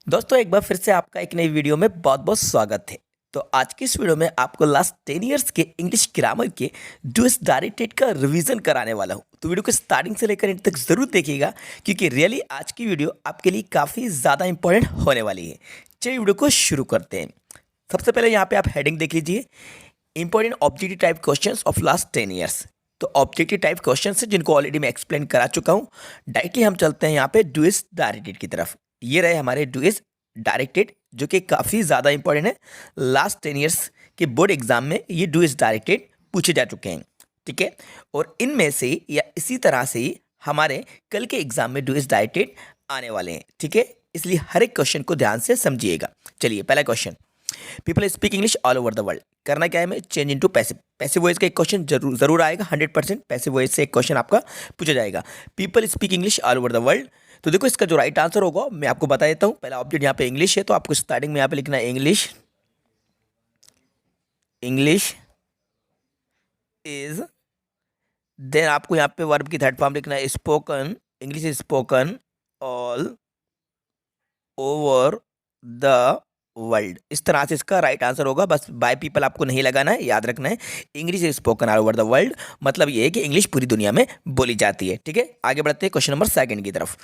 दोस्तों एक बार फिर से आपका एक नई वीडियो में बहुत बहुत स्वागत है। तो आज की इस वीडियो में आपको लास्ट 10 इयर्स के इंग्लिश ग्रामर के डूएस डायरेक्टेड का रिवीजन कराने वाला हूँ। तो वीडियो को स्टार्टिंग से लेकर एंड तक ज़रूर देखिएगा क्योंकि रियली आज की वीडियो आपके लिए काफ़ी ज़्यादा इंपॉर्टेंट होने वाली है। चलिए वीडियो को शुरू करते हैं। सबसे पहले यहाँ पे आप हेडिंग देख लीजिए, important objective type question of last 10 years. तो ऑब्जेक्टिव टाइप क्वेश्चन है जिनको ऑलरेडी मैं एक्सप्लेन करा चुका हूँ। डायरेक्टली हम चलते हैं यहाँ पे डूएस डायरेक्टेड की तरफ। ये रहे हमारे डूएस डायरेक्टेड जो कि काफ़ी ज़्यादा इंपॉर्टेंट है। लास्ट 10 ईयर्स के बोर्ड एग्जाम में ये डूएस डायरेक्टेड पूछे जा चुके हैं, ठीक है। और इनमें से या इसी तरह से ही हमारे कल के एग्जाम में डूएस डायरेक्टेड आने वाले हैं, ठीक है। इसलिए हर एक क्वेश्चन को ध्यान से समझिएगा। चलिए पहला question, people speak English all over the world. करना क्या है हमें, change into passive. Passive voice का एक क्वेश्चन जरूर आएगा, 100% पैसिव वॉइस से एक क्वेश्चन आपका पूछा जाएगा। People speak English all over the world. तो देखो इसका जो राइट आंसर होगा मैं आपको बता देता हूँ। पहला ऑब्जेक्ट यहाँ पे इंग्लिश है, तो आपको स्टार्टिंग में यहाँ पे लिखना है इंग्लिश। इंग्लिश इज, देन आपको यहाँ पे वर्ब की थर्ड फॉर्म लिखना है spoken. English is spoken all over the world. इस तरह से इसका राइट आंसर होगा। बस बाय पीपल आपको नहीं लगाना है, याद रखना है English is spoken all over the world, मतलब ये है कि इंग्लिश पूरी दुनिया में बोली जाती है, ठीक है। आगे बढ़ते हैं क्वेश्चन नंबर सेकंड की तरफ।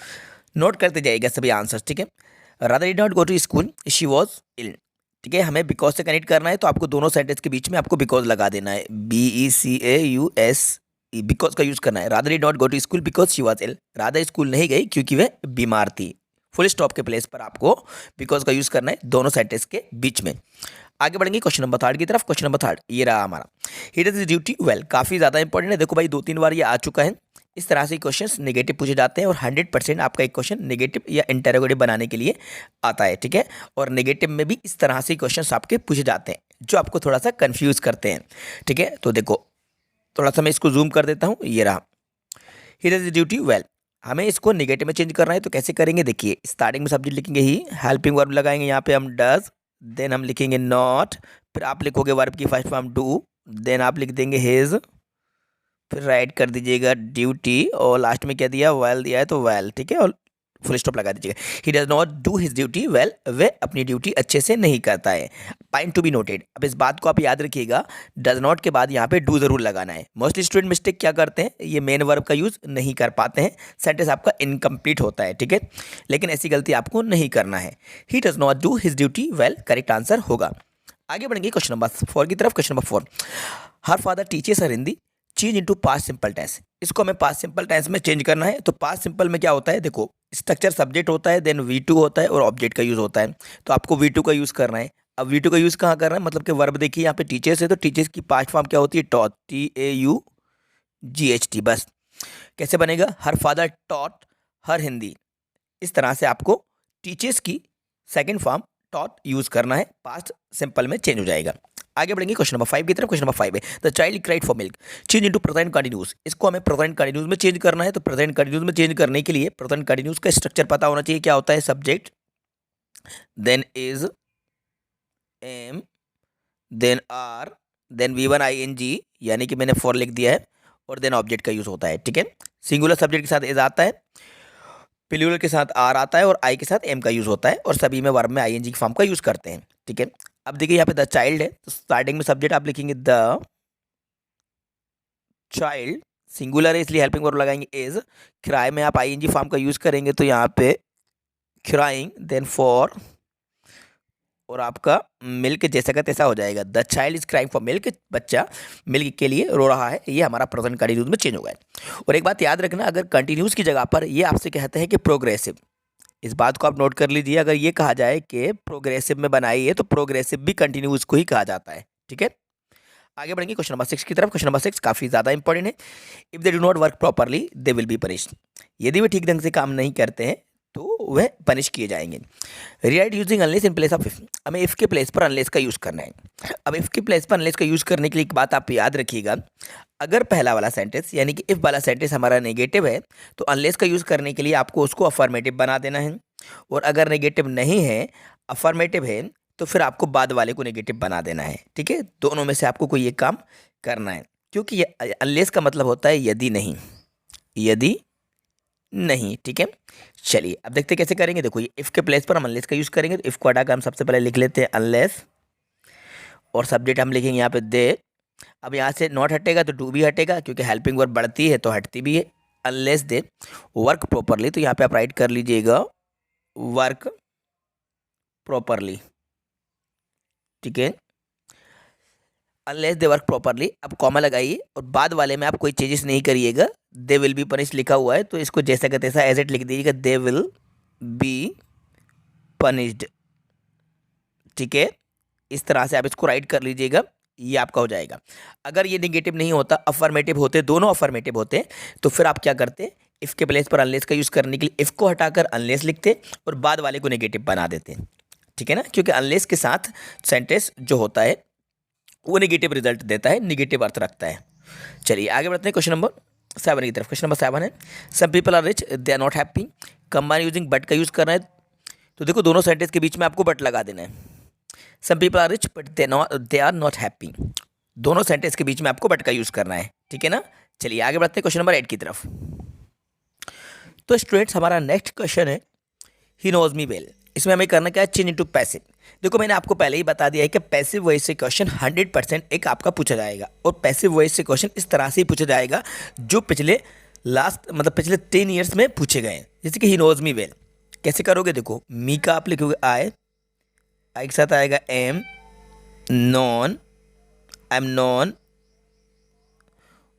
नोट करते जाइएगा सभी आंसर्स, ठीक है। Radha did not go to school, she was ill. ठीक है, हमें बिकॉज से कनेक्ट करना है, तो आपको दोनों सेंटेंस के बीच में आपको बिकॉज लगा देना है, BECAUS, बिकॉज का यूज करना है। Radha did not go to school because she was ill. Radha school नहीं गई क्योंकि वह बीमार थी। फुल स्टॉप के प्लेस पर आपको बिकॉज का यूज करना है दोनों सेंटेंस के बीच में। आगे बढ़ेंगे क्वेश्चन नंबर थर्ड की तरफ। क्वेश्चन नंबर थर्ड ये रहा हमारा, he does his duty well. काफी ज्यादा इंपॉर्टेंट है, देखो भाई 2-3 बार ये आ चुका है। इस तरह से क्वेश्चंस नेगेटिव पूछे जाते हैं और 100% आपका एक क्वेश्चन नेगेटिव या इंटेरोगेटिव बनाने के लिए आता है, ठीक है। और नेगेटिव में भी इस तरह से क्वेश्चंस आपके पूछे जाते हैं जो आपको थोड़ा सा कंफ्यूज करते हैं, ठीक है। तो देखो थोड़ा सा मैं इसको जूम कर देता हूँ, ये रहा, he does his duty well. हमें इसको नेगेटिव में चेंज करना है, तो कैसे करेंगे, देखिए स्टार्टिंग में सब्जेक्ट लिखेंगे ही, हेल्पिंग वर्ब लगाएंगे यहाँ पे हम डज, देन हम लिखेंगे नॉट, फिर आप लिखोगे वर्ब की फर्स्ट फॉर्म डू, देन आप लिख देंगे हिज, फिर राइट कर दीजिएगा ड्यूटी, और लास्ट में क्या दिया, वेल दिया है तो वेल, ठीक है, और फुल स्टॉप लगा दीजिएगा। He does not do his duty well, वे अपनी ड्यूटी अच्छे से नहीं करता है। पॉइंट टू बी नोटेड, अब इस बात को आप याद रखिएगा, डज नॉट के बाद यहाँ पे डू जरूर लगाना है। मोस्टली स्टूडेंट मिस्टेक क्या करते हैं, ये मेन वर्ब का यूज नहीं कर पाते हैं, सेंटेंस आपका इनकम्प्लीट होता है, ठीक है। लेकिन ऐसी गलती आपको नहीं करना है। He does not do his duty well correct answer होगा। आगे बढ़ेंगे क्वेश्चन नंबर 4 की तरफ। Question number 4, her father teaches her Hindi, change into past simple tense. इसको हमें पास्ट सिंपल टेंस में चेंज करना है। तो पास्ट सिंपल में क्या होता है, देखो स्ट्रक्चर सब्जेक्ट होता है, देन V2 होता है और ऑब्जेक्ट का यूज होता है। तो आपको V2 का यूज करना है। अब V2 का यूज कहाँ करना है, मतलब कि वर्ब देखिए यहाँ पे टीचर्स है, तो टीचर्स की पास्ट फॉर्म क्या होती है, टॉट, TAUGHT। बस कैसे बनेगा, हर फादर टॉट हर हिंदी। इस तरह से आपको टीचर्स की सेकेंड फॉर्म टॉट यूज करना है, पास्ट सिंपल में चेंज हो जाएगा। आगे बढ़ेंगे क्वेश्चन नंबर 5 की तरफ। क्वेश्चन नंबर 5 है, the child cried for milk, change into present continuous. इसको हमें प्रेजेंट कंटिन्यूस में चेंज करना है। तो प्रेजेंट कंटिन्यूस में चेंज करने के लिए प्रेजेंट कंटिन्यूस का स्ट्रक्चर पता होना चाहिए। क्या होता है, subject, then is, am, then are, then V1 ING, यानी कि मैंने फॉर लिख दिया है, और देन ऑब्जेक्ट का यूज होता है, ठीक है। सिंगुलर सब्जेक्ट के साथ इज आता है, प्लूरल के साथ आर आता है, और आई के साथ एम का यूज होता है, और सभी में वर्ब में ING की फॉर्म का यूज करते हैं, ठीक है। अब देखिए यहाँ पे द चाइल्ड है, तो स्टार्टिंग में सब्जेक्ट आप लिखेंगे द चाइल्ड, सिंगुलर है इसलिए हेल्पिंग वर्ब लगाएंगे इज। क्राई में आप ING फॉर्म का यूज करेंगे, तो यहाँ पे क्राइंग, देन फॉर, और आपका मिल्क जैसा का तैसा हो जाएगा। The child is crying for milk, बच्चा मिल्क के लिए रो रहा है। ये हमारा प्रेजेंट कंटिन्यूस में चेंज होगा। और एक बात याद रखना, अगर कंटिन्यूस की जगह पर ये आपसे कहते हैं कि प्रोग्रेसिव, इस बात को आप नोट कर लीजिए। अगर ये कहा जाए कि प्रोग्रेसिव में बनाई है, तो प्रोग्रेसिव भी कंटिन्यूस को ही कहा जाता है, ठीक है। आगे बढ़ेंगे क्वेश्चन नंबर 6 की तरफ। क्वेश्चन नंबर 6 काफी ज्यादा इंपॉर्टेंट है, if they do not work properly they will be punished. यदि वे ठीक ढंग से काम नहीं करते हैं तो वह पनिश किए जाएंगे। Rewrite using unless in place of if, हमें इफ के प्लेस पर अनलेस का यूज करना है। अब इफ के प्लेस पर अनलेस का यूज करने के लिए एक बात आप याद रखिएगा, अगर पहला वाला सेंटेंस यानी कि इफ वाला सेंटेंस हमारा नेगेटिव है, तो अनलेस का यूज करने के लिए आपको उसको अफर्मेटिव बना देना है। और अगर नेगेटिव नहीं है, अफर्मेटिव है, तो फिर आपको बाद वाले को नेगेटिव बना देना है, ठीक है। दोनों में से आपको कोई एक काम करना है, क्योंकि अनलेस का मतलब होता है यदि नहीं, यदि नहीं, ठीक है। चलिए अब देखते हैं कैसे करेंगे। देखो ये इफ़ के प्लेस पर हम अनलेस का यूज़ करेंगे, तो इफ़ को हटाकर हम सबसे पहले लिख लेते हैं अनलेस, और सब्जेक्ट हम लिखेंगे यहाँ पे दे। अब यहाँ से नॉट हटेगा तो डू भी हटेगा, क्योंकि हेल्पिंग वर्ब बढ़ती है तो हटती भी है। अनलेस दे वर्क प्रॉपरली, तो यहाँ पे आप राइट कर लीजिएगा वर्क प्रॉपरली, ठीक है। अनलेस दे वर्क प्रॉपरली, अब कॉमा लगाइए और बाद वाले में आप कोई चेंजेस नहीं करिएगा। दे विल बी पनिश लिखा हुआ है तो इसको जैसा का तैसा एज इट लिख दीजिएगा, दे विल बी पनिश्ड, ठीक है। इस तरह से आप इसको राइट कर लीजिएगा, ये आपका हो जाएगा। अगर ये निगेटिव नहीं होता, अफर्मेटिव होते, दोनों अफर्मेटिव होते, तो फिर आप क्या करते, इफ़ के प्लेस पर अनलेस का यूज़ करने के लिए इफ़ को हटाकर अनलेस लिखते और बाद वाले को नेगेटिव बना देते, ठीक है ना। क्योंकि अनलेस के साथ सेंटेंस जो होता है वो नेगेटिव रिजल्ट देता है, नेगेटिव अर्थ रखता है। चलिए आगे बढ़ते हैं क्वेश्चन नंबर 7 की तरफ। क्वेश्चन नंबर 7 है, some people are rich they are not happy. Combine using but का यूज़ करना है, तो देखो दोनों सेंटेंस के बीच में आपको बट लगा देना है। Some people are rich but they are not happy, दोनों सेंटेंस के बीच में आपको बट का यूज़ करना है, ठीक है ना। चलिए आगे बढ़ते हैं क्वेश्चन नंबर 8 की तरफ। तो स्टूडेंट्स हमारा नेक्स्ट क्वेश्चन है, ही नोज मी वेल। इसमें हमें करना क्या है, चेंज इनटू पैसिव। देखो मैंने आपको पहले ही बता दिया है कि पैसिव वॉइस से क्वेश्चन 100% एक आपका पूछा जाएगा, और पैसिव वॉइस से क्वेश्चन इस तरह से ही पूछा जाएगा जो पिछले 10 ईयर्स में पूछे गए हैं। जैसे कि ही नोज मी वेल, कैसे करोगे, देखो मी का आप लिखोगे आई के साथ आएगा am, known, I am known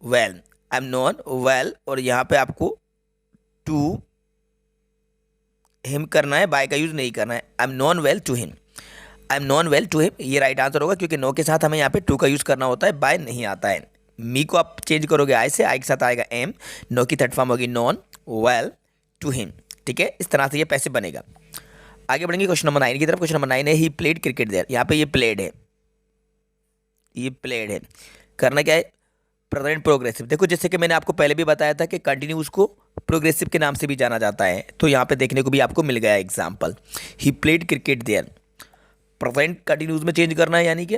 well, I am known well, और यहाँ पे आपको टू हिम करना है, बाय का यूज नहीं करना है। I am known well to him, I am known well to him, ये राइट आंसर होगा, क्योंकि नो के साथ हमें यहाँ पे टू का यूज करना होता है, बाय नहीं आता है। मी को आप चेंज करोगे आई से, आई के साथ आएगा एम, नो की थर्ड फॉर्म होगी नॉन वेल टू हिम, ठीक है। इस तरह से ये पैसे बनेगा। आगे बढ़ेंगे क्वेश्चन नंबर 9 की तरफ। क्वेश्चन नंबर 9 है, ही प्लेड क्रिकेट देयर। यहाँ पे ये प्लेड है, ये प्लेड है, करना क्या है, प्रेजेंट प्रोग्रेसिव। देखो जैसे कि मैंने आपको पहले भी बताया था कि कंटिन्यूस को प्रोग्रेसिव के नाम से भी जाना जाता है, तो यहाँ पे देखने को भी आपको मिल गया एग्जाम्पल, ही played cricket there. Present continuous में चेंज करना है, यानी कि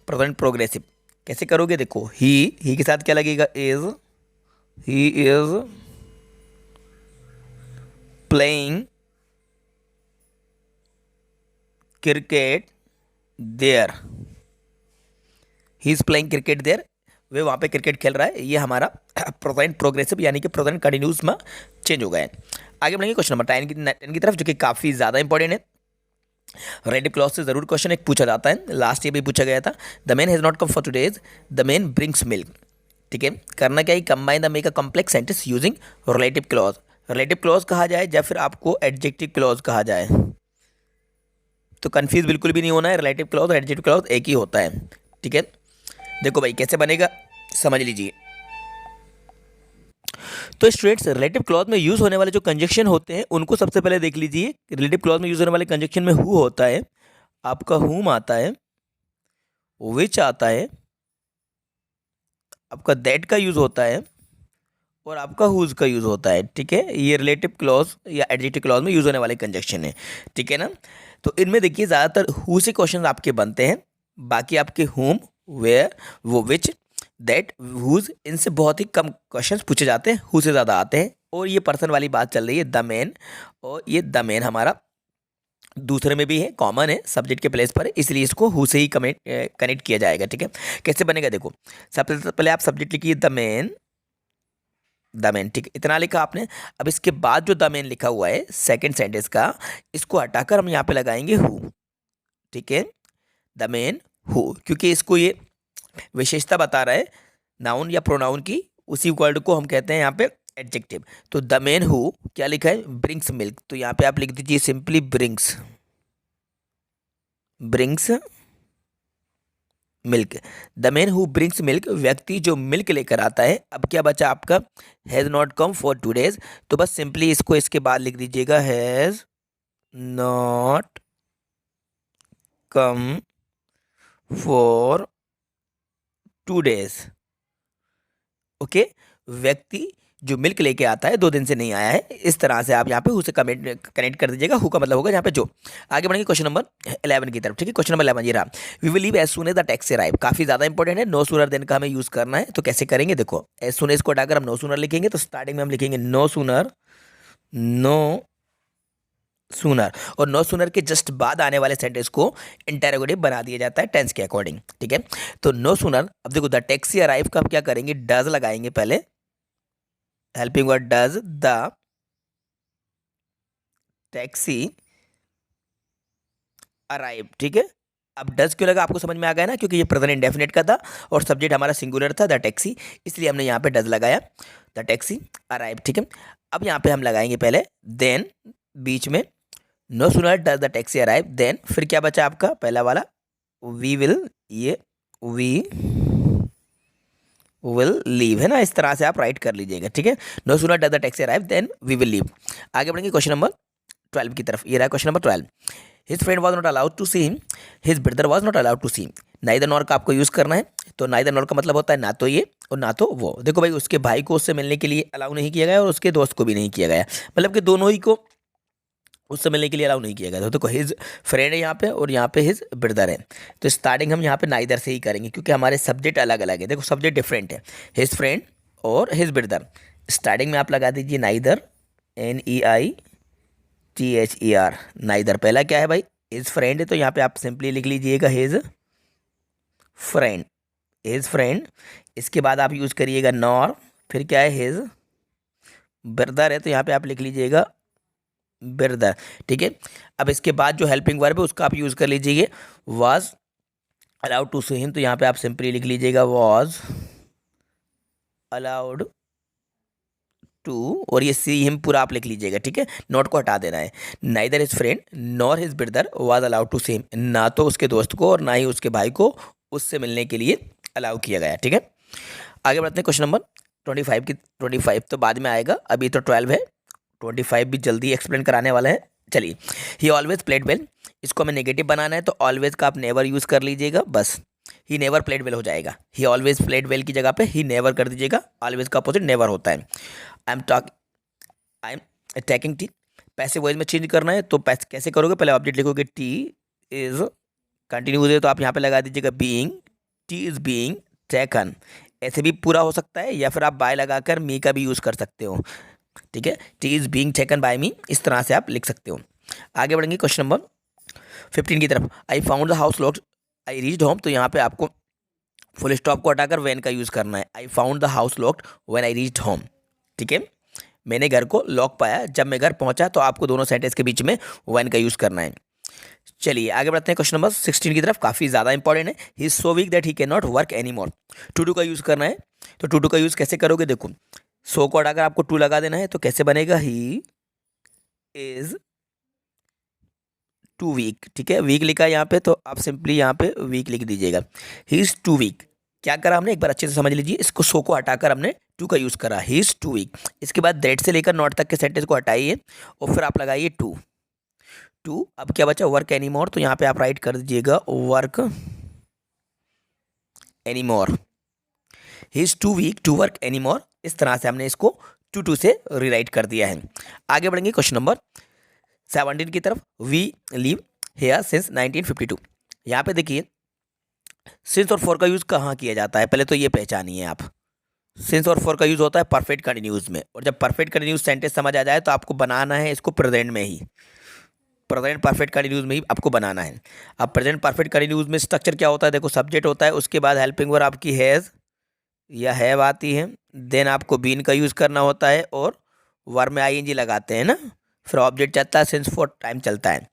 प्रेजेंट प्रोग्रेसिव। कैसे करोगे, देखो ही के साथ क्या लगेगा, is, he is playing cricket there, he is playing cricket there, वे वहाँ पे क्रिकेट खेल रहा है। ये हमारा प्रेजेंट प्रोग्रेसिव यानी कि प्रेजेंट कंटिन्यूस में चेंज हो गया है। आगे बढ़ेंगे क्वेश्चन नंबर 10 की तरफ, जो कि काफ़ी ज़्यादा इंपॉर्टेंट है। रिलेटिव क्लॉज से ज़रूर क्वेश्चन एक पूछा जाता है, लास्ट ईयर भी पूछा गया था। The man has not come for today's, the man brings milk, ठीक है। करना क्या है, combine the make a complex sentence using relative clause. Relative clause कहा जाए या फिर आपको एडजेक्टिव क्लॉज कहा जाए, तो कंफ्यूज बिल्कुल भी नहीं होना है। रिलेटिव क्लॉज और एडजेक्टिव क्लॉज एक ही होता है, ठीक है। देखो भाई कैसे बनेगा, समझ लीजिए। तो स्टूडेंट्स रिलेटिव क्लॉज में यूज होने वाले जो कंजक्शन होते हैं उनको सबसे पहले देख लीजिए। रिलेटिव क्लॉज में यूज होने वाले कंजक्शन में हु होता है, आपका हुम आता है, विच आता है, आपका दैट का यूज होता है, और आपका हुज का यूज होता है, ठीक है। ये रिलेटिव क्लॉज या एडजेक्टिव क्लॉज में यूज होने वाले कंजक्शन है, ठीक है ना। तो इनमें देखिए ज़्यादातर हु से क्वेश्चन आपके बनते हैं, बाकी आपके हुम, वेयर, वो विच, दैट, हुज, इनसे बहुत ही कम क्वेश्चंस पूछे जाते हैं, हु से ज़्यादा आते हैं। और ये पर्सन वाली बात चल रही है, द मैन, और ये द मैन हमारा दूसरे में भी है, कॉमन है, सब्जेक्ट के प्लेस पर है, इसलिए इसको हु से ही कनेक्ट किया जाएगा, ठीक है। कैसे बनेगा, देखो सबसे पहले आप सब्जेक्ट लिखिए द मैन, द मैन, ठीक है, इतना लिखा आपने। अब इसके बाद जो द मैन लिखा हुआ है सेकेंड सेंटेंस का, इसको हटाकर हम यहाँ पे लगाएंगे हु, ठीक है, द मैन हु, क्योंकि इसको ये विशेषता बता रहा है नाउन या प्रोनाउन की, उसी वर्ड को हम कहते हैं यहाँ पे एडजेक्टिव। तो द मैन हु क्या लिखा है, ब्रिंग्स मिल्क, तो यहाँ पे आप लिख दीजिए simply brings, brings milk. The man who brings milk, व्यक्ति जो मिल्क लेकर आता है। अब क्या बचा आपका, has not come for two days, तो बस सिंपली इसको इसके बाद लिख दीजिएगा, has not come for 2 days, okay. व्यक्ति जो मिल्क लेके आता है 2 दिन से नहीं आया है, इस तरह से आप यहाँ पे हु से कनेक्ट कर दीजिएगा। हु का मतलब होगा यहाँ पे जो। आगे बढ़ेंगे क्वेश्चन नंबर 11 की तरफ, ठीक है। क्वेश्चन नंबर 11 ये रहा, we will leave as soon as the taxi arrive. काफ़ी ज़्यादा इंपॉर्टेंट है, नो सूनर देन का हमें यूज़ करना है। तो कैसे करेंगे, देखो एज सून एज को हटाकर हम नो सूनर लिखेंगे, तो स्टार्टिंग में हम लिखेंगे नो सूनर, नो सूनर, और नो सूनर के जस्ट बाद आने वाले सेंटेंस को इंटेरोगेटिव बना दिया जाता है टेंस के अकॉर्डिंग, ठीक है। तो नो सूनर, अब देखो द टैक्सी अराइव का हम क्या करेंगे, डज लगाएंगे पहले, helping word does, the taxi arrive, ठीक है। अब डज क्यों लगा, आपको समझ में आ गया ना, क्योंकि ये प्रेजेंट इंडेफिनिट का था और सब्जेक्ट हमारा सिंगुलर था द टैक्सी, इसलिए हमने यहाँ पे डज लगाया, द टैक्सी अराइव, ठीक है। अब यहाँ पे हम लगाएंगे पहले देन, बीच में no sooner does the taxi arrive then, फिर क्या बचा आपका पहला वाला, वी विल, ये वी विल लीव है ना, इस तरह से आप राइट कर लीजिएगा, ठीक है। No sooner does the taxi arrive then we will leave. आगे बढ़ेंगे क्वेश्चन नंबर 12 की तरफ, ये रहा question number 12। His friend was not allowed to see him, his brother was not allowed to see him. Neither nor का आपको use करना है, तो नाइदर नॉर का मतलब होता है ना तो ये और ना तो वो। देखो भाई, उसके भाई को उससे मिलने के लिए अलाउ नहीं किया गया और उसके दोस्त को भी नहीं किया गया, मतलब कि दोनों ही को उससे मिलने के लिए अलाउ नहीं किया गया था। तो देखो हिज फ्रेंड है यहाँ पे और यहाँ पे हिज ब्रदर है, तो स्टार्टिंग हम यहाँ पे नाइदर से ही करेंगे क्योंकि हमारे सब्जेक्ट अलग अलग है। देखो सब्जेक्ट डिफरेंट है, हिज फ्रेंड और हिज ब्रदर। स्टार्टिंग में आप लगा दीजिए नाइदर, NEITHER, नाइदर। पहला क्या है भाई, हिज फ्रेंड है, तो यहाँ पे आप सिंपली लिख लीजिएगा हिज फ्रेंड, हिज फ्रेंड। इसके बाद आप यूज़ करिएगा नॉर, फिर क्या है हिज ब्रदर है, तो यहाँ पे आप लिख लीजिएगा ब्रदर, ठीक है। अब इसके बाद जो हेल्पिंग वर्ब है उसका आप यूज़ कर लीजिए was allowed to see him, तो यहाँ पे आप सिंपली लिख लीजिएगा वाज अलाउड टू, और ये सी हिम पूरा आप लिख लीजिएगा, ठीक है, नॉट को हटा देना है। Neither his friend nor his brother was allowed to see him, ना तो उसके दोस्त को और ना ही उसके भाई को उससे मिलने के लिए अलाउ किया गया, ठीक है। आगे बढ़ते हैं क्वेश्चन नंबर 25 की। 25 तो बाद में आएगा, अभी तो 12 है, 25 भी जल्दी एक्सप्लेन कराने वाला है। चलिए, ही ऑलवेज प्लेड वेल, इसको हमें नेगेटिव बनाना है तो ऑलवेज का आप नेवर यूज़ कर लीजिएगा, बस ही नेवर प्लेड वेल हो जाएगा। ही ऑलवेज प्लेड वेल की जगह पे ही नेवर कर दीजिएगा, ऑलवेज का अपोजिट नेवर होता है। आई एम अटैकिंग टी, पैसे वॉइस में चेंज करना है तो पैसे कैसे करोगे, पहले ऑब्जेक्ट लिखोगे टी इज कंटिन्यूज है तो आप यहाँ पे लगा दीजिएगा being, T is being taken, ऐसे भी पूरा हो सकता है, या फिर आप बाय लगाकर मी का भी यूज़ कर सकते हो, ठीक है। Tea is being taken by me, इस तरह से आप लिख सकते हो। आगे बढ़ेंगे क्वेश्चन नंबर 15 की तरफ। I found the house locked, I reached home, तो यहाँ पे आपको फुल स्टॉप को हटाकर व्हेन का यूज़ करना है। I found the house locked when I reached home, ठीक है, मैंने घर को लॉक पाया जब मैं घर पहुंचा, तो आपको दोनों सेंटेंस के बीच में व्हेन का यूज़ करना है। चलिए आगे बढ़ते हैं क्वेश्चन नंबर 16 की तरफ, काफ़ी ज़्यादा इंपॉर्टेंट है। He is so weak that he can not work any more, too to का यूज़ करना है, तो टू डू का यूज़ कैसे करोगे, देखो सो को हटाकर आपको टू लगा देना है, तो कैसे बनेगा, ही इज टू वीक, ठीक है, वीक लिखा है यहाँ पे, तो आप सिंपली यहाँ पे वीक लिख दीजिएगा। ही इज टू वीक, क्या करा हमने एक बार अच्छे से समझ लीजिए, इसको सो को हटाकर हमने टू का यूज़ करा, ही इज टू वीक। इसके बाद दैट से लेकर नॉट तक के सेंटेंस को हटाइए और फिर आप लगाइए टू, टू। अब क्या बचा, वर्क एनी मोर, तो यहाँ पे आप राइट कर दीजिएगा work any more, he is too weak to work any more. इस तरह से हमने इसको टू टू से रीराइट कर दिया है। आगे बढ़ेंगे क्वेश्चन नंबर 17 की तरफ। वी लिव हेयर सिंस 1952, यहाँ पे देखिए सिंस और फॉर का यूज़ कहाँ किया जाता है, पहले तो ये पहचानिए आप। सिंस और फॉर का यूज़ होता है परफेक्ट कंटिन्यूज में, और जब परफेक्ट कंटिन्यूज सेंटेंस समझ आ जाए तो आपको बनाना है इसको प्रेजेंट में ही, प्रेजेंट परफेक्ट कंटिन्यूज में ही आपको बनाना है। अब प्रेजेंट परफेक्ट कंटिन्यूज में स्ट्रक्चर क्या होता है, देखो सब्जेक्ट होता है, उसके बाद हेल्पिंग वर्ब आपकी हैज़ या हैव आती है, देन आपको बीन का यूज़ करना होता है और वर्ब में आईएनजी लगाते हैं ना, फिर ऑब्जेक्ट चलता है, सिंस फॉर टाइम चलता है।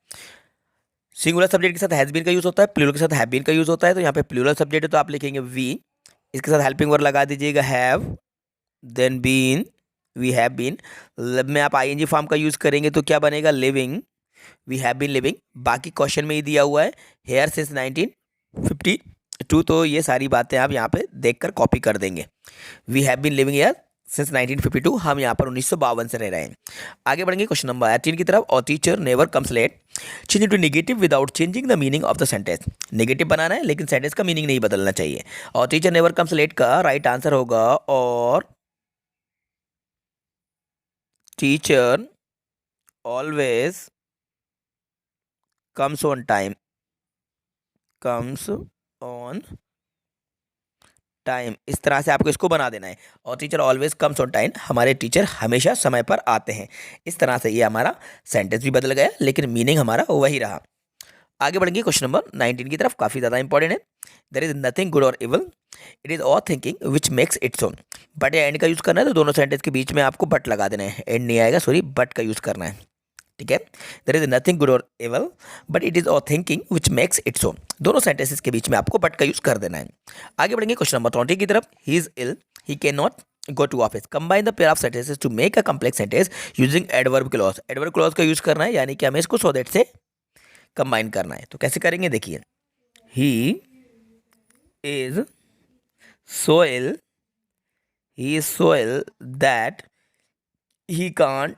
सिंगुलर सब्जेक्ट के साथ हैज़ बीन का यूज़ होता है, प्लूरल के साथ हैव बीन का यूज़ होता है, तो यहाँ पे प्लूरल सब्जेक्ट है तो आप लिखेंगे वी, इसके साथ हेल्पिंग वर्ब लगा दीजिएगा have, then been, we have been. लब में आप आईएनजी फॉर्म का यूज़ करेंगे तो क्या बनेगा, living, we have been living. बाकी क्वेश्चन में ही दिया हुआ है हेयर सिंस 1952, तो ये सारी बातें आप यहाँ पे देखकर कॉपी कर देंगे। We have been living here since 1952, हम यहाँ पर 1952 से रह रहे हैं। आगे बढ़ेंगे क्वेश्चन नंबर 18 की तरफ। और teacher never comes late, change into negative without changing the meaning of the sentence. Negative बनाना है लेकिन सेंटेंस का मीनिंग नहीं बदलना चाहिए। और टीचर नेवर कम्स लेट का राइट आंसर होगा और teacher always comes on time, comes on time, इस तरह से आपको इसको बना देना है। और teacher always comes on time, हमारे टीचर हमेशा समय पर आते हैं। इस तरह से ये हमारा सेंटेंस भी बदल गया, लेकिन मीनिंग हमारा वही रहा। आगे बढ़ेंगे क्वेश्चन नंबर 19 की तरफ, काफ़ी ज़्यादा इंपॉर्टेंट है। देयर इज नथिंग गुड और evil, it is all thinking which makes it so. But या एंड का यूज़ करना है, तो दोनों सेंटेंस के बीच में आपको बट लगा देना है, एंड नहीं आएगा, सॉरी बट का यूज़ करना है, ठीक है। देयर इज नथिंग गुड और evil but it is all thinking which makes it so, दोनों सेंटेंसेस के बीच में आपको बट का यूज़ कर देना है। आगे बढ़ेंगे क्वेश्चन नंबर 20 की तरफ। He is ill, he can not go to office. Combine the pair of sentences to make a complex sentence using adverb clause. adverb clause का यूज करना है, यानी कि हमें इसको so that से कंबाइन करना है। तो कैसे करेंगे, देखिए, he is so ill, he is so ill that he can't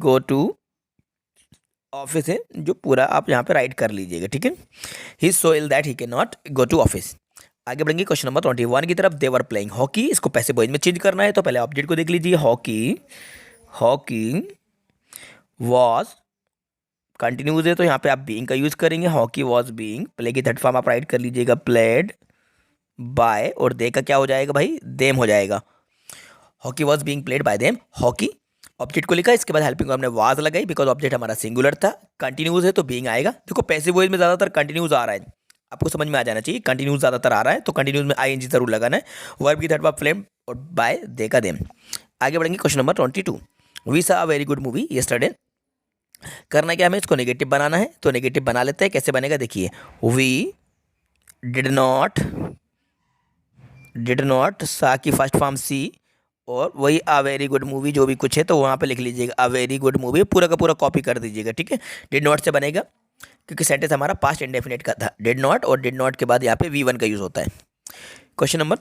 go to office है, जो पूरा आप यहाँ पे राइट कर लीजिएगा, ठीक है। He is so ill that he can not go to office. आगे बढ़ेंगे क्वेश्चन नंबर 21 की तरफ। दे वर प्लेइंग हॉकी, इसको पैसिव वॉइस में चेंज करना है, तो पहले ऑब्जेक्ट को देख लीजिए। हॉकी वॉज कंटिन्यूज है, तो यहाँ पे आप बीइंग का यूज करेंगे। हॉकी वॉज बीइंग, प्ले की थर्ड फॉर्म आप राइट कर लीजिएगा प्लेड बाय, और दे का क्या हो जाएगा भाई, देम हो जाएगा। Hockey was being played by them, hockey object को लिखा, इसके बाद हेल्पिंग हमने वाज लगाई, बिकॉज ऑब्जेक्ट हमारा सिंगुलर था। कंटिन्यूज है तो बीइंग आएगा। देखो पैसिव वॉइस में ज़्यादातर कंटिन्यूज आ रहा है, आपको समझ में आ जाना चाहिए, कंटिन्यूज ज़्यादातर आ रहा है, तो कंटिन्यूज में आईएनजी जरूर लगाना है। वर्ब की थर्ड फॉर्म फ्लेम और बाय दे का देम। आगे बढ़ेंगे question number 22। We saw a very good movie yesterday. करना क्या, हमें इसको नेगेटिव बनाना है, तो नेगेटिव बना लेते हैं। कैसे बनेगा, देखिए, वी डिड नॉट सा की फर्स्ट फॉर्म सी, और वही अ वेरी गुड मूवी जो भी कुछ है तो वहाँ पे लिख लीजिएगा अ वेरी गुड मूवी, पूरा का पूरा कॉपी कर दीजिएगा, ठीक है। डिड नॉट से बनेगा, क्योंकि सेंटेंस हमारा पास्ट इंडेफिनिट का था। डिड नॉट, और डिड नॉट के बाद यहाँ पे V1 का यूज़ होता है। क्वेश्चन नंबर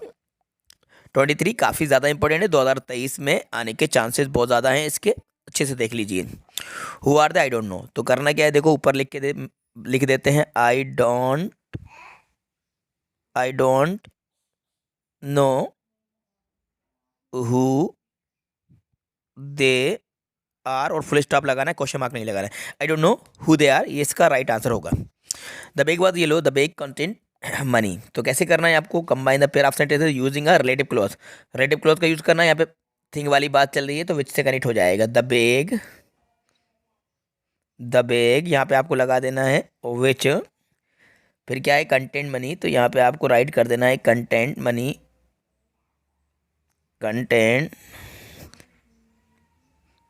23 काफ़ी ज़्यादा इंपॉर्टेंट है, 2023 में आने के चांसेस बहुत ज़्यादा हैं इसके, अच्छे से देख लीजिए। Who are the, I don't know, तो करना क्या है, देखो ऊपर लिख देते हैं I don't know who they are, और फुल स्टॉप लगाना है, क्वेश्चन मार्क नहीं लगाना है। I don't know who they are, ये इसका राइट आंसर होगा। The bag was yellow, the bag content money. तो कैसे करना है आपको, combine the pair of sentences using a relative clause. Relative clause का यूज करना है, यहाँ पे थिंग वाली बात चल रही है, तो विच से कनेक्ट हो जाएगा। द बैग यहाँ पे आपको लगा देना है विच, फिर क्या है कंटेंट मनी, तो यहाँ पे आपको राइट कर देना है कंटेंट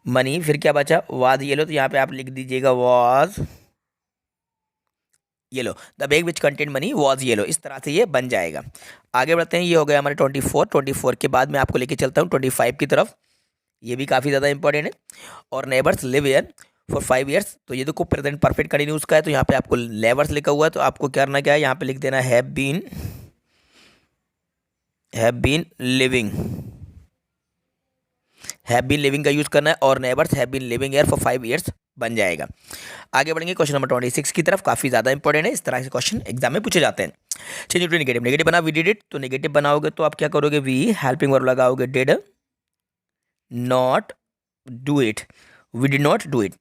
मनी, फिर क्या बचा, वाज येलो, तो यहाँ पे आप लिख दीजिएगा was yellow. The bag which content money was yellow, इस तरह से ये बन जाएगा। आगे बढ़ते हैं, ये हो गया हमारे 24 के बाद मैं आपको लेके चलता हूँ 25 की तरफ। ये भी काफ़ी ज़्यादा इंपॉर्टेंट है। और neighbours live here for 5 years, तो ये देखो प्रेजेंट परफेक्ट कंटिन्यूस का है, तो यहाँ पे आपको नेबर्स लिखा हुआ है, तो आपको करना क्या है, यहाँ पे लिख देना हैव बीन लिविंग का यूज करना है, और neighbours have been living here for 5 years बन जाएगा। आगे बढ़ेंगे क्वेश्चन नंबर 26 की तरफ, काफ़ी ज़्यादा इंपॉर्टेंट है, इस तरह के क्वेश्चन एग्जाम में पूछे जाते हैं। चेंज टू नेगेटिव बना, वी डिड इट, तो नेगेटिव बनाओगे तो आप क्या करोगे, वी हेल्पिंग वर्ब लगाओगे, did not do it, we did not do it,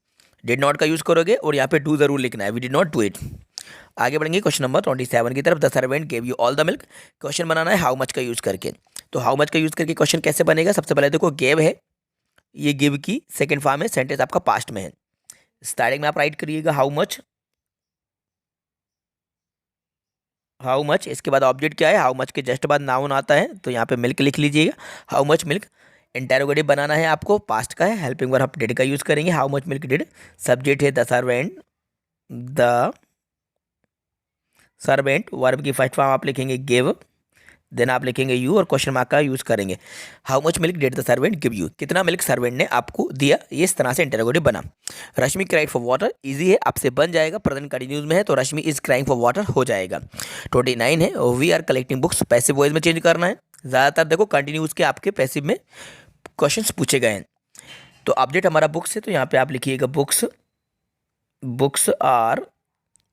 did not का यूज करोगे, और यहाँ पे डू जरूर लिखना है, we did not do it. आगे बढ़ेंगे क्वेश्चन नंबर 27 की तरफ। The servant gave you all the milk, question बनाना है हाउ मच का यूज करके। तो हाउ मच का यूज करके क्वेश्चन कैसे बनेगा, सबसे पहले देखो गेव है, ये गिव की सेकंड फॉर्म है, सेंटेंस आपका पास्ट में है। स्टार्टिंग में आप राइट करिएगा हाउ मच, इसके बाद ऑब्जेक्ट क्या है, हाउ मच के जस्ट बाद नाउन आता है, तो यहाँ पे मिल्क लिख लीजिएगा, हाउ मच मिल्क। इंटेरोगेटिव बनाना है आपको, पास्ट का है, हेल्पिंग वर्ब आप डिड का यूज करेंगे, how much milk did. Subject है द सर्वेंट, वर्ब की फर्स्ट फॉर्म आप लिखेंगे गिव, देन आप लिखेंगे यू, और क्वेश्चन मार्क का यूज करेंगे। How much milk did the servant give you, कितना मिल्क सर्वेंट ने आपको दिया, ये इस तरह से इंटरोगेटिव बना। Rashmi cried for water, easy है, आपसे बन जाएगा, प्रेजेंट कंटिन्यूज में है, तो Rashmi is crying for water हो जाएगा। 29 है, we are collecting books, passive voice में चेंज करना है। ज़्यादातर देखो कंटिन्यूज के आपके पैसिव में क्वेश्चन पूछे गए हैं। तो ऑब्जेक्ट हमारा बुक्स है, तो यहाँ पे आप लिखिएगा बुक्स आर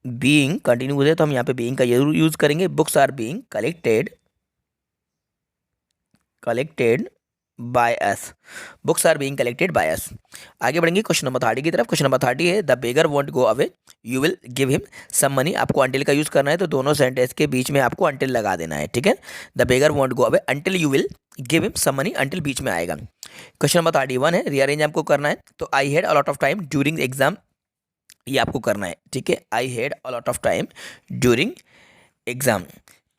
बीइंग, कंटिन्यूज है तो हम यहाँ पे बीइंग का यूज करेंगे। Books are being collected by us, books are being collected by us. आगे बढ़ेंगे क्वेश्चन नंबर 30 की तरफ। क्वेश्चन नंबर 30 है the beggar won't go away you will give him some money. आपको अंटिल का यूज करना है, तो दोनों सेंटेंस के बीच में आपको अंटिल लगा देना है, ठीक है। The beggar won't go away until you will give him some money, until बीच में आएगा। क्वेश्चन नंबर 31 है रीअरेंज आपको करना है, तो I had a lot of time during exam, ये आपको करना है, ठीक है। I had a lot of time during exam,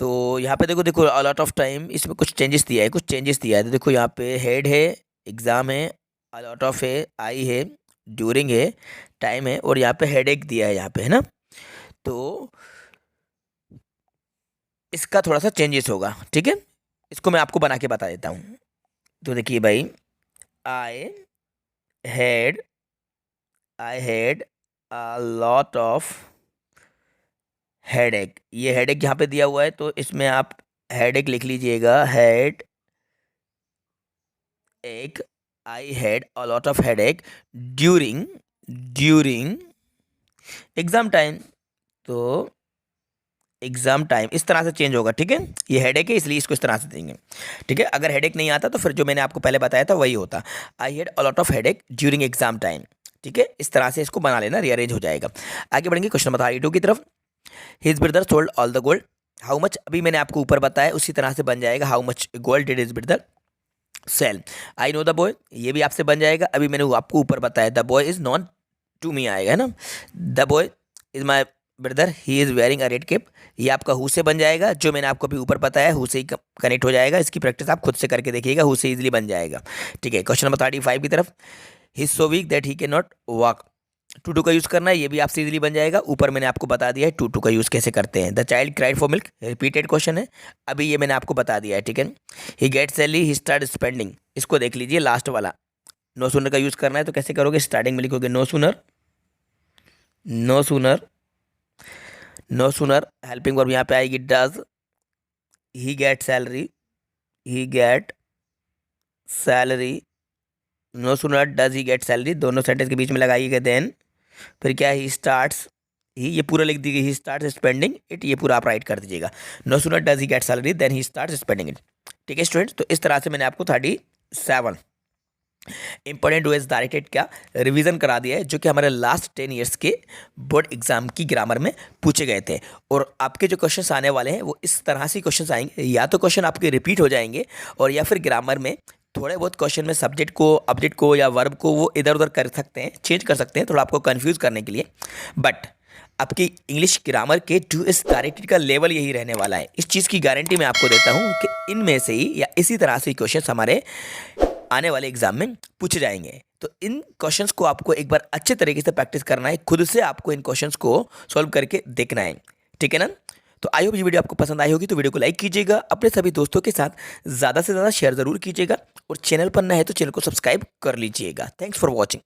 तो यहाँ पे देखो देखो अ लॉट ऑफ टाइम, इसमें कुछ चेंजेस दिया है, कुछ चेंजेस दिया है। तो देखो यहाँ पे हेड है, एग्जाम है, अ लॉट ऑफ है, आई है, ड्यूरिंग है, टाइम है, और यहाँ पे हेडेक दिया है यहाँ पे, है ना। तो इसका थोड़ा सा चेंजेस होगा, ठीक है। इसको मैं आपको बना के बता देता हूँ। तो देखिए भाई, I had I had a lot of headache, ये हेडेक यहाँ पे दिया हुआ है, तो इसमें आप हेडेक लिख लीजिएगा, हेड एक, I had a lot of headache during during exam time, तो एग्जाम टाइम इस तरह से चेंज होगा, ठीक है। ये हेडेक है इसलिए इसको इस तरह से देंगे, ठीक है। अगर हेडेक नहीं आता तो फिर जो मैंने आपको पहले बताया था वही होता, I had a lot of headache during exam time, ठीक है। इस तरह से इसको बना लेना, रीअरेंज हो जाएगा। आगे बढ़ेंगे क्वेश्चन नंबर 32 की तरफ। His brother sold all the gold, how much, अभी मैंने आपको ऊपर बताया उसी तरह से बन जाएगा, how much gold did his brother sell. I know the boy, ये भी आपसे बन जाएगा, अभी मैंने आपको ऊपर बताया the boy is known to me आएगा, है ना। The boy is my brother he is wearing a red cap, ये आपका हु से बन जाएगा, जो मैंने आपको अभी ऊपर बताया हु से ही कनेक्ट हो जाएगा। इसकी प्रैक्टिस आप खुद से करके देखिएगा, हु से इजीली बन जाएगा, ठीक है। क्वेश्चन नंबर 35 की तरफ। He is so weak that he can not walk, too to का यूज़ करना है, ये भी आपसे इजीली बन जाएगा, ऊपर मैंने आपको बता दिया है टू टू का यूज़ कैसे करते हैं। The child cried for milk, repeated question है, अभी ये मैंने आपको बता दिया है, ठीक है। ही गेट सैलरी ही स्टार्ट स्पेंडिंग, इसको देख लीजिए लास्ट वाला, नो सूनर का यूज़ करना है, तो कैसे करोगे, स्टार्टिंग में लिखोगे no sooner, no sooner, no sooner, helping verb यहाँ पे आएगी does, he get salary, he get salary, no sooner does he get salary, दोनों सेंटेंस के बीच में लगाइएगा, देन फिर क्या ही स्टार्ट्स, ही ये पूरा लिख दीजिए, ही स्टार्ट स्पेंडिंग इट, ये पूरा आप राइट कर दीजिएगा, no sooner does he get salary then he start spending it, ठीक है स्टूडेंट्स। तो इस तरह से मैंने आपको 37 इंपॉर्टेंट वेज डायरेक्टेड का रिवीजन करा दिया है, जो कि हमारे लास्ट 10 ईयर्स के बोर्ड एग्जाम की ग्रामर में पूछे गए थे। और आपके जो क्वेश्चंस आने वाले हैं वो इस तरह से क्वेश्चंस आएंगे, या तो क्वेश्चन आपके रिपीट हो जाएंगे, और या फिर ग्रामर में थोड़े बहुत क्वेश्चन में सब्जेक्ट को, ऑब्जेक्ट को या वर्ब को वो इधर उधर कर सकते हैं, चेंज कर सकते हैं थोड़ा आपको कंफ्यूज करने के लिए। बट आपकी इंग्लिश ग्रामर के 2S डायरेक्टेड का लेवल यही रहने वाला है, इस चीज़ की गारंटी मैं आपको देता हूँ कि इनमें से ही या इसी तरह से क्वेश्चन हमारे आने वाले एग्जाम में पूछे जाएंगे। तो इन क्वेश्चंस को आपको एक बार अच्छे तरीके से प्रैक्टिस करना है, खुद से आपको इन क्वेश्चंस को सॉल्व करके देखना है, ठीक है ना। तो आई होप ये वीडियो आपको पसंद आई होगी, तो वीडियो को लाइक कीजिएगा, अपने सभी दोस्तों के साथ ज़्यादा से ज़्यादा शेयर ज़रूर कीजिएगा, और चैनल पर नए है तो चैनल को सब्सक्राइब कर लीजिएगा। Thanks for watching.